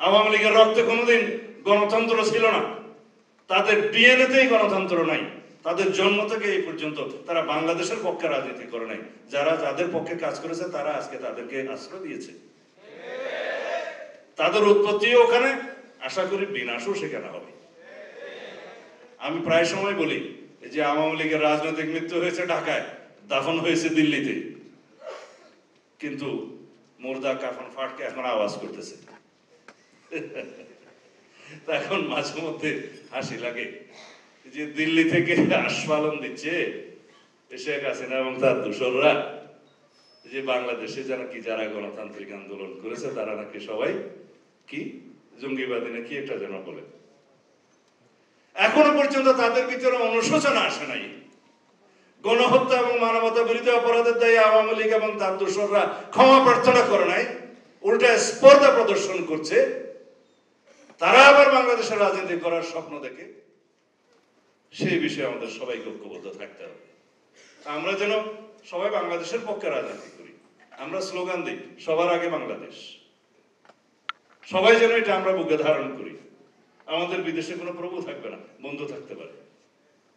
আওয়ামী লীগের রক্তে কোনোদিন গণতন্ত্র ছিল না, তাদের ডিএনএতেই গণতন্ত্র নাই, তাদের জন্ম থেকে এই পর্যন্ত তারা বাংলাদেশের পক্ষে রাজনীতি করে নাই। যারা যাদের পক্ষে কাজ করেছে তারা আজকে তাদেরকে আশ্রয় দিয়েছে। তাদের উৎপত্তিও ওখানে, আশা করি বিনাশও সেখানে হবে। আমি প্রায় সময় বলি যে আওয়ামী লীগের রাজনৈতিক মৃত্যু হয়েছে ঢাকায়, দাফন হয়েছে দিল্লিতে, কিন্তু মুর্দা কাফন ফাটকে এখন আওয়াজ করতেছে। এখন মাঝে মধ্যে হাসি লাগে যে দিল্লি থেকে আস্ফালন দিচ্ছে শেখ হাসিনা এবং তার দোসররা, যে বাংলাদেশে যারা কি যারা গণতান্ত্রিক আন্দোলন করেছে তারা নাকি সবাই কি জঙ্গিবাদী নাকি একটা যেন বলে। এখনো পর্যন্ত তাদের ভিতরে অনুশোচনা আসে নাই। গণহত্যা এবং মানবতা বিরোধী অপরাধের দায়ী আওয়ামী লীগ এবং তার দোসররা ক্ষমা প্রার্থনা করে নাই, উল্টা স্পর্ধা প্রদর্শন করছে। তারা আবার বাংলাদেশের রাজনীতি করার স্বপ্ন দেখে। সেই বিষয়ে আমাদের সবাইকে ঐক্যবদ্ধ থাকতে হবে। আমরা যেন সবাই বাংলাদেশের পক্ষে রাজনীতি করি। আমরা স্লোগান দিই সবার আগে বাংলাদেশ। সবাই যেন এটা আমরা বুকে ধারণ করি। আমাদের বিদেশে কোনো প্রভু থাকবে না, বন্ধু থাকতে পারে।